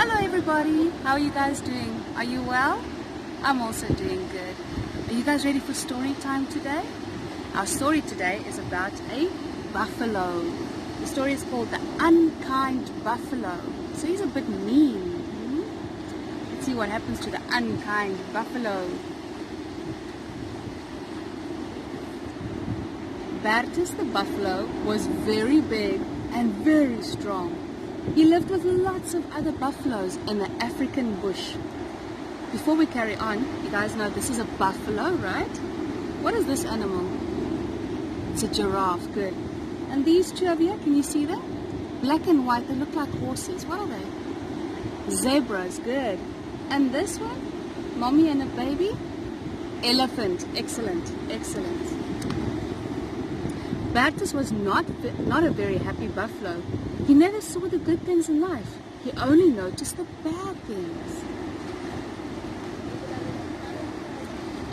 Hello everybody, how are you guys doing? Are you well? I'm also doing good. Are you guys ready for story time today? Our story today is about a buffalo. The story is called The Unkind Buffalo. So he's a bit mean. Let's see what happens to the unkind buffalo. Bertus the buffalo was very big and very strong. He lived with lots of other buffaloes in the African bush. Before we carry on, you guys know this is a buffalo, right? What is this animal? It's a giraffe, good. And these two over here, can you see them? Black and white, they look like horses. What are they? Zebras, good. And this one? Mommy and a baby? Elephant, excellent, excellent. Bertus was not a very happy buffalo. He never saw the good things in life. He only noticed the bad things.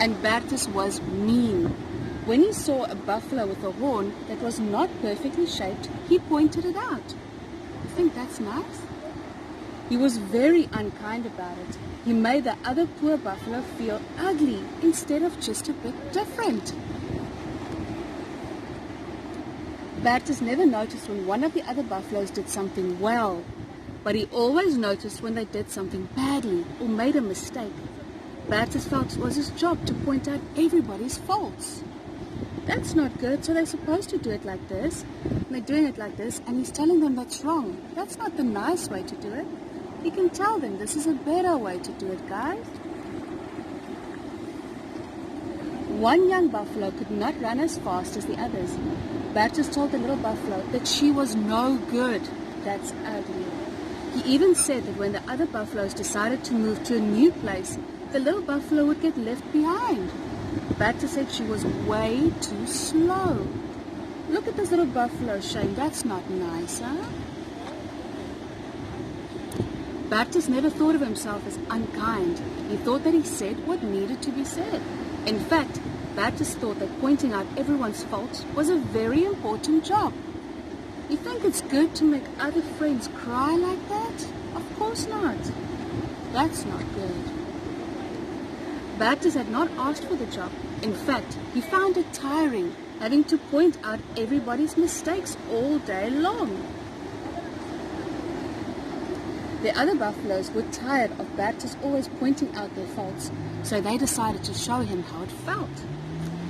And Bertus was mean. When he saw a buffalo with a horn that was not perfectly shaped, he pointed it out. You think that's nice? He was very unkind about it. He made the other poor buffalo feel ugly instead of just a bit different. Bertus never noticed when one of the other buffaloes did something well, but he always noticed when they did something badly or made a mistake. Bertus felt it was his job to point out everybody's faults. That's not good, so they're supposed to do it like this. And they're doing it like this, and he's telling them that's wrong. That's not the nice way to do it. He can tell them this is a better way to do it, guys. One young buffalo could not run as fast as the others. Bertus told the little buffalo that she was no good. That's ugly. He even said that when the other buffaloes decided to move to a new place, the little buffalo would get left behind. Bertus said she was way too slow. Look at this little buffalo, Shane. That's not nice, huh? Bertus never thought of himself as unkind. He thought that he said what needed to be said. In fact, Bertus thought that pointing out everyone's faults was a very important job. You think it's good to make other friends cry like that? Of course not. That's not good. Bertus had not asked for the job. In fact, he found it tiring, having to point out everybody's mistakes all day long. The other buffaloes were tired of Bertus always pointing out their faults, so they decided to show him how it felt.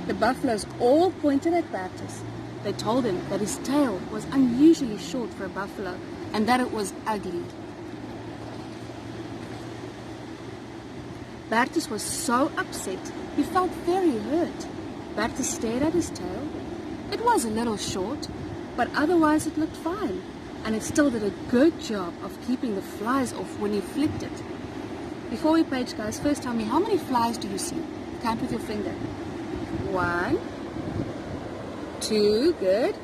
The buffaloes all pointed at Bertus. They told him that his tail was unusually short for a buffalo and that it was ugly. Bertus was so upset, he felt very hurt. Bertus stared at his tail. It was a little short, but otherwise it looked fine, and it still did a good job of keeping the flies off when he flicked it. Before we page, guys, first tell me, how many flies do you see? Count with your finger. 1, 2, good.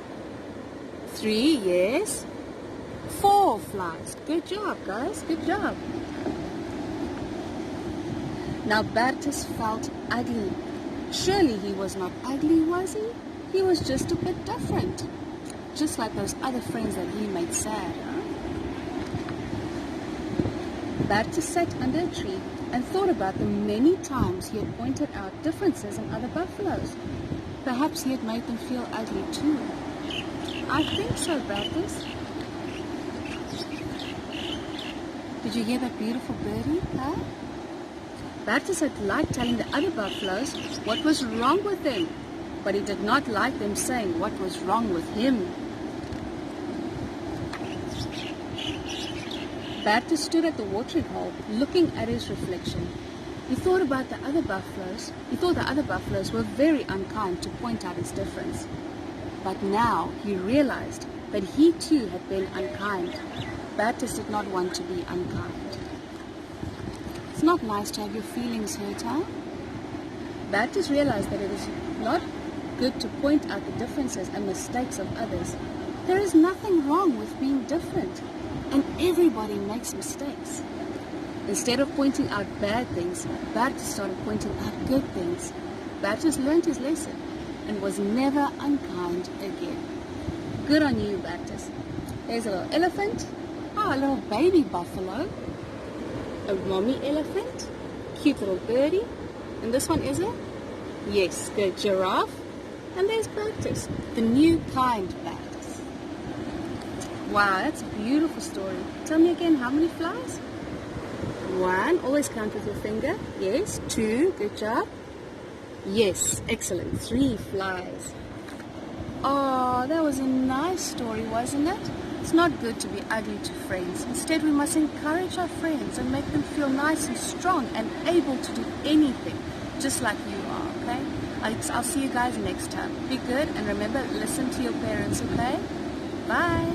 3, yes. 4 flies. Good job, guys. Good job. Now Bertus felt ugly. Surely he was not ugly, was he? He was just a bit different. Just like those other friends that he made sad, huh? Bertus sat under a tree and thought about the many times he had pointed out differences in other buffaloes. Perhaps he had made them feel ugly too. I think so, Bertus. Did you hear that beautiful birdie, huh? Bertus had liked telling the other buffaloes what was wrong with them, but he did not like them saying what was wrong with him. Bertus stood at the watering hole, looking at his reflection. He thought about the other buffaloes. He thought the other buffaloes were very unkind to point out his difference. But now he realized that he too had been unkind. Bertus did not want to be unkind. It's not nice to have your feelings hurt, huh? Bertus realized that it is not good to point out the differences and mistakes of others. There is nothing wrong with being different, and everybody makes mistakes. Instead of pointing out bad things, Bertus started pointing out good things. Bertus learned his lesson and was never unkind again. Good on you, Bertus. There's a little elephant. Oh, a little baby buffalo. a mommy elephant, cute little birdie, and this one is a, yes, good, giraffe, and there's Bactus, the new kind Bactus. Wow, that's a beautiful story. Tell me again, how many flies? 1, always count with your finger. Yes. 2, good job. Yes, excellent. 3 flies. Oh, that was a nice story, wasn't it? It's not good to be ugly to friends. Instead, we must encourage our friends and make them feel nice and strong and able to do anything, just like you are, okay? I'll see you guys next time. Be good, and remember, listen to your parents, okay? Bye.